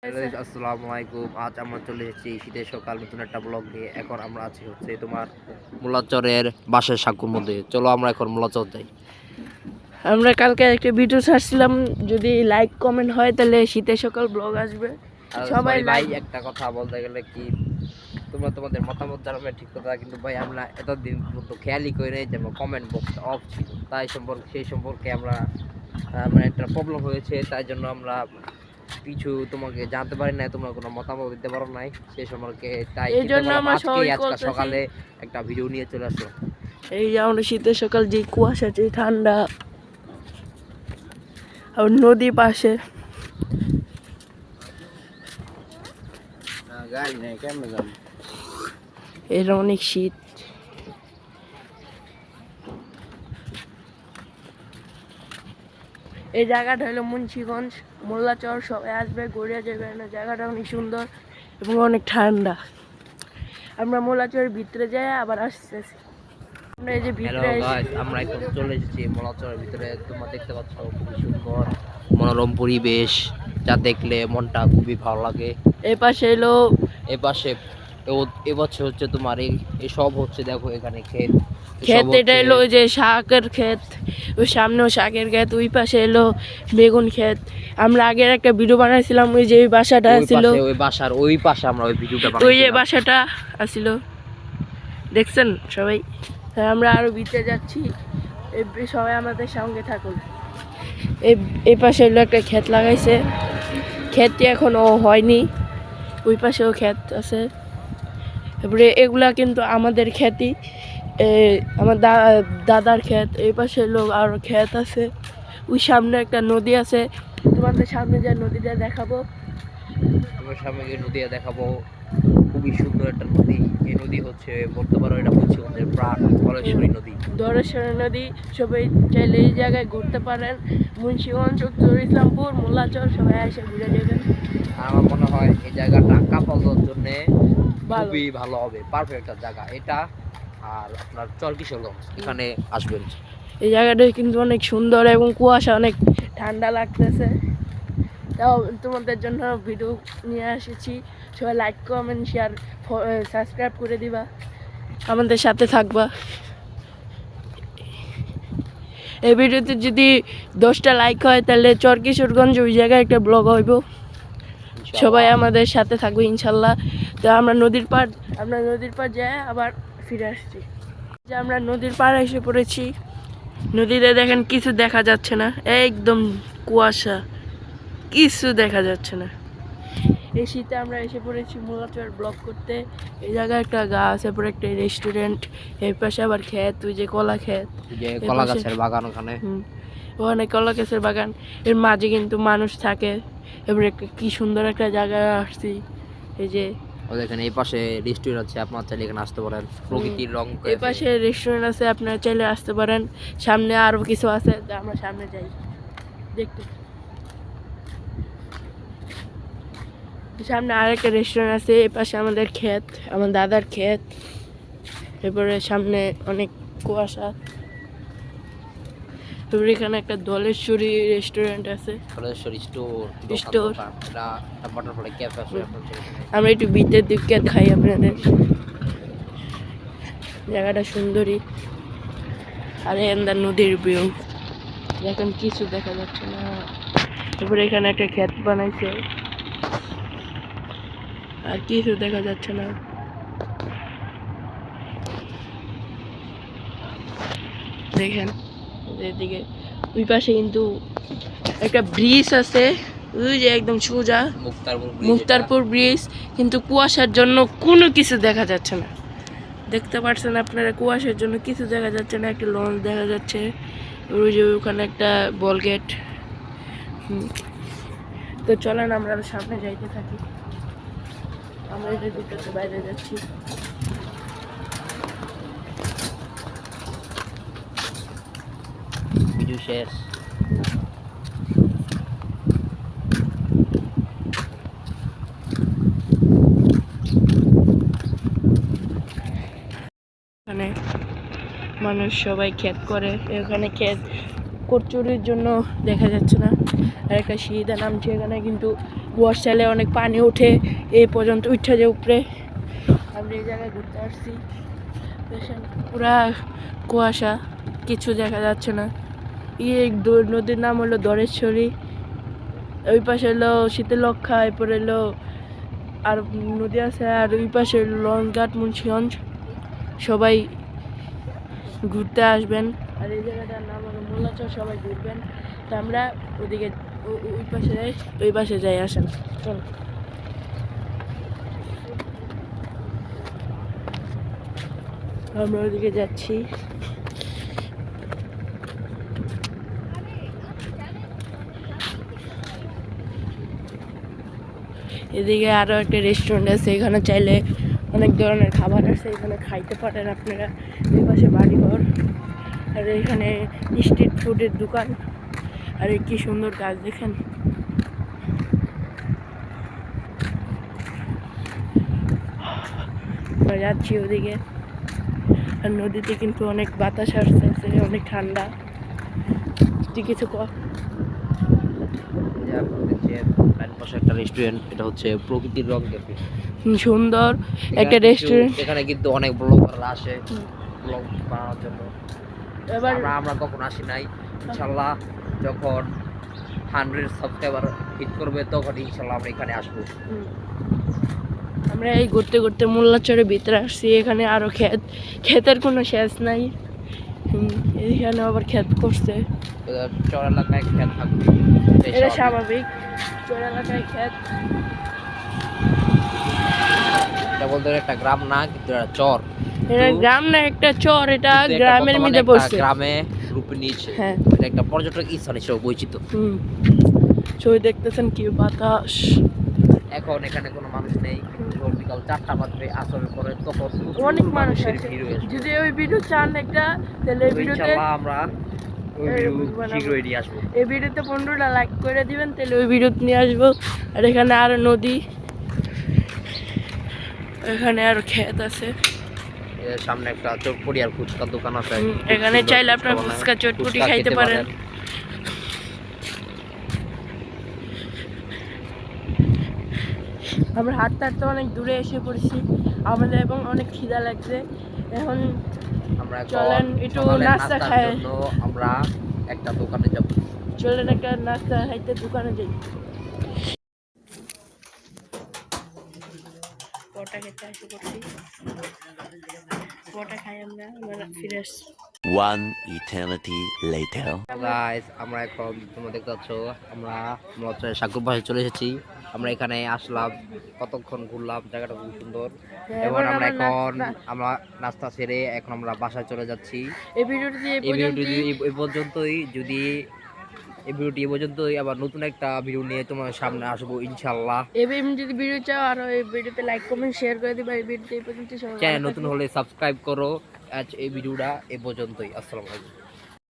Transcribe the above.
আসসালামু আলাইকুম। আজ আমরা চলে এসেছি শীতের সকাল নতুন একটা ব্লগ নিয়ে। এখন আমরা আছি হচ্ছে তোমার মুলাচরের বাঁশের সাঁকুর মধ্যে। চলো আমরা এখন মুলাচর যাই। আমরা কালকে একটা ভিডিও ছাড়ছিলাম, যদি লাইক কমেন্ট হয় তাহলে শীতের সকাল ব্লগ আসবে। সবাই ভাই লাইক। একটা কথা বলতে গেলে কি, তোমরা তোমাদের মতামত জানাবে ঠিক কথা, কিন্তু ভাই আমরা এতদিন পর্যন্ত খেয়ালই করে নেই যে কমেন্ট বক্সটা অফ ছিল। তাই সেই সম্পর্কে আমরা মানে একটা প্রবলেম হয়েছে, তাই জন্য আমরা কিছু তোমাকে জানতে পারি না, তোমরা কোনো মতামত দিতে পারো নাই সেই সম্পর্কে। তাই এই জন্য আমরা আজকে সকালে একটা ভিডিও নিয়ে চলে আসলো। এই যে আমরা শীতের সকাল, যে কুয়াশা, যে ঠান্ডা, আর নদী পাশে। এর অনেক শীত। এই জায়গাটা হলো মুন্সিগঞ্জ, মোল্লাচর। সবাই আসবে, ঘুরে যাবে। না, জায়গাটা অনেক সুন্দর এবং অনেক ঠান্ডা। আমরা মোল্লাচরের ভিতরে যাই, আবার আসতেছি। আমরা এই যে ভিতরে আমরা এখন চলে এসেছি মোল্লাচরের ভিতরে। তোমরা দেখতে পাচ্ছ খুবই সুন্দর মনোরম পরিবেশ, যা দেখলে মনটা খুবই ভালো লাগে। এই পাশে এলো, এই পাশে এবছর হচ্ছে তোমার এই সব হচ্ছে, দেখো এখানে ক্ষেত। এটা এলো ওই যে শাকের ক্ষেত, ওই সামনেও শাকের ক্ষেত, ওই পাশে এলো বেগুন ক্ষেত। আমরা আগের একটা ভিডিও বানাইছিলাম, ওই যে ওই বাসাটা ছিল, ওই পাশে আমরা ওই ভিডিওটা বানাইছিলাম। ওই যে বাসাটা আসছিল, দেখছেন সবাই। আমরা আরো ভিতরে যাচ্ছি, সবাই আমাদের সঙ্গে থাকুন। এই পাশে এলো একটা ক্ষেত লাগাইছে, ক্ষেতটি এখনো হয়নি। ওই পাশেও ক্ষেত আছে। তারপরে এগুলা কিন্তু আমাদের ক্ষেতই, আমার দাদার ক্ষেত। এই পাশে লোক আরো ক্ষেত আছে। ওই সামনে একটা নদী আছে, তোমাদের সামনে যে নদীটা দেখাবো। আমার সামনে যে নদী দেখাবো, খুবই সুন্দর একটা নদী। এই নদী হচ্ছে বলতে পারো এটা মুন্সিগঞ্জের প্রাণ, ধলেশ্বরী নদী। ধলেশ্বরী নদী। সবাই চাইলে এই জায়গায় ঘুরতে পারেন। মুন্সিগঞ্জ, উত্তর ইসলামপুর, মোল্লাচর, সবাই এসে ঘুরে যাবেন। আমার মনে হয় এই জায়গাটা কাপলদের জন্য খুবই ভালো হবে, পারফেক্ট একটা জায়গা এটা। আর আপনার চরকিশোরগঞ্জ, এখানে আসবেন। এই জায়গাটা কিন্তু অনেক সুন্দর এবং কুয়াশা, অনেক ঠান্ডা লাগতেছে। তাও তোমাদের জন্য ভিডিও নিয়ে এসেছি। সবাই লাইক, কমেন্ট, শেয়ার, সাবস্ক্রাইব করে দিবা, আমাদের সাথে থাকবা। এই ভিডিওতে যদি 10টা লাইক হয় তাহলে চরকিশোরগঞ্জ ওই জায়গায় একটা ব্লগ হইব। সবাই আমাদের সাথে থাকবে ইনশাল্লাহ। তো আমরা নদীর পাড় যাই, আবার ফিরে আসছি। যে আমরা নদীর পাড়ে এসে পড়েছি। নদীতে দেখেন কিছু দেখা যাচ্ছে না, একদম কুয়াশা, কিছু দেখা যাচ্ছে না। এই শীতে আমরা এসে পড়েছি মোল্লাচর ব্লগ করতে। এই জায়গায় একটা গাছ, এরপর একটা রেস্টুরেন্ট, এর পাশে আবার ক্ষেত, ওই যে কলা ক্ষেত, কলা গাছের বাগান। ওখানে কলা গাছের বাগান, এর মাঝে কিন্তু মানুষ থাকে। এবার কি সুন্দর একটা জায়গায় আসছি। এই যে দেখেন এই পাশে রেস্টুরেন্ট আছে, আপনারা চাইলে এখানে আসতে পারেন। প্রকৃতির রং, এই পাশে রেস্টুরেন্ট আছে, আপনারা চাইলে আসতে পারেন। সামনে আরো কিছু আছে, আমরা সামনে যাই দেখতে। সামনে আরেকটা রেস্টুরেন্ট আছে, এই পাশে আমাদের ক্ষেত, আমার দাদার ক্ষেত। এরপরে সামনে অনেক কুয়াশা। তারপরে এখানে একটা ধলেশ্বরী রেস্টুরেন্ট আছে, ধলেশ্বরী স্টোর। আমরা একটু ভিতরের দিকে খাই আপনাদের। জায়গাটা সুন্দরী। আর এন্দার নদীর ভিউ দেখেন, কিছু দেখা যাচ্ছে না। তারপরে এখানে একটা ক্ষেত বানাইছে, আর কিছু দেখা যাচ্ছে না। দেখেন এদিকে, ওই পাশে কিন্তু একটা ব্রিজ আছে, ওই যে একদম সোজা মুক্তারপুর ব্রিজ। কিন্তু কুয়াশার জন্য কোনো কিছু দেখা যাচ্ছে না। দেখতে পাচ্ছেন আপনারা, কুয়াশার জন্য কিছু দেখা যাচ্ছে না। একটা লঞ্চ দেখা যাচ্ছে, ওই যে ওখানে একটা বল গেট। তো চলেন আমরা সামনে যাইতে থাকি। আমরা এটা দুটোতে বাইরে যাচ্ছি। ভিডিও শেষ। এখানে মানুষ সবাই ক্ষেত করে। এখানে ক্ষেত কচুরির জন্য দেখা যাচ্ছে না। আর একটা শীত নামছে এখানে, কিন্তু বর্ষালে অনেক পানি ওঠে এই পর্যন্ত উঠে যে উপরে। আমরা এই জায়গায় ঘুরতে আসছি, দেখেন পুরা কুয়াশা, কিছু দেখা যাচ্ছে না। নদীর নাম হলো দরেশ্বরী, ওই পাশে হলো শীতলক্ষা, এরপরে হলো আর নদী আছে, আর ওই পাশে হলো লঞ্চঘাট মুন্সিগঞ্জ। সবাই ঘুরতে আসবেন। আর এই জায়গাটার নাম হলো মোল্লাচর, সবাই ঘুরবেন। তো আমরা ওদিকে ওই পাশে যাই, ওই পাশে যাই, আসেন চল। আমরা ওদিকে যাচ্ছি। এদিকে আরো একটা রেস্টুরেন্ট আছে, এখানে চাইলে অনেক ধরনের খাবার আছে, এখানে খাইতে পারেন আপনারা। এই পাশে বাড়িঘর, আর এখানে স্ট্রিট ফুডের দোকান। আর কি সুন্দর গাছ দেখেন। আমরা যাচ্ছি ওদিকে, আর নদীতে কিন্তু অনেক বাতাস আসতেছে, অনেক ঠান্ডা। তুই কিছু কর। একটা রেস্টুরেন্ট, এটা হচ্ছে প্রকৃতির রং ক্যাফে। সুন্দর একটা রেস্টুরেন্ট। এখানে কিন্তু অনেক ব্লগাররা আসে ব্লগ বানানোর জন্য। এবার আমরা কখন আসি নাই, ইনশাল্লাহ যখন 100 সাবস্ক্রাইবার হিট করবে তখন ইনশাল্লাহ আমরা এখানে আসবো। আমরা এই ঘুরতে ঘুরতে মোল্লাচরের ভিতরে আসছি। এখানে আরো ক্ষেতের কোনো শেষ নাই। এখানে আবার ক্ষেত করছে, চর এলাকায় ক্ষেত থাকবে, এটা স্বাভাবিক। চর এলাকায় ক্ষেত, এটা বলতে একটা গ্রাম না, কিন্তু এটা চর। এটা গ্রাম না, একটা চর, এটা গ্রামের মধ্যে পড়ছে, গ্রামে রূপ নিয়েছে। হ্যাঁ, এটা একটা পর্যটক স্থান হিসেবে পরিচিত। ছবি দেখতেছেন কি বাতাস। এখন এখানে কোনো মানুষ নেই, কিন্তু বিকাল 4টা বাজবে, আসরের পরে তখন অনেক মানুষ মানুষের আছে। ভিড় হয়ে আসবে। যদি ওই ভিডিও চান একটা, তাহলে এই ভিডিওতে ইনশাআল্লাহ আমরা ওই ভিডিও শীঘ্রই নিয়ে আসবো। এই ভিডিওতে 15টা লাইক করে দিবেন, তাহলে ওই ভিডিও নিয়ে আসবো। আর এখানে আরো নদী, এখানে আরো ক্ষেত আছে। এর সামনে একটা চটপটি আর ফুচকার দোকান আছে। এখানে চাইলে আপনার ফুচকা চটপটি খাইতে পারেন। আমরা হাঁটতে হাঁটতে অনেক দূরে এসে পড়েছি আমাদের, এবং অনেক খিদা লাগছে। এখন আমরা চলেন একটু নাস্তা খাই। আমরা একটা দোকানে যাব। চলেন একটা নাস্তা খাইতে দোকানে যাই। পরোটা খেতে এসে পড়ছি, পরোটা খাই আমরা ফিরে আসছি। One eternity later. গাইস, আমরা এখন তোমরা দেখতে পাচ্ছ আমরা সাগর পাশে চলে এসেছি। আমরা এখানে আসলাম, কতক্ষণ ঘুরলাম, জায়গাটা খুব সুন্দর। এবার আমরা নাস্তা সেরে এখন আমরা বাসায় চলে যাচ্ছি। এই ভিডিওটি এই পর্যন্তই। যদি এই ভিডিওটি এই পর্যন্তই, আবার নতুন একটা ভিডিও নিয়ে তোমার সামনে আসবো ইনশাআল্লাহ। যদি ভিডিও চাও, আর এই ভিডিওতে লাইক কমেন্ট শেয়ার করে দিবা। এই ভিডিওতে এই পর্যন্ত, চ্যানেল নতুন হলে সাবস্ক্রাইব করো। আজ এই ভিডিওটা এই পর্যন্তই। আসসালামু আলাইকুম।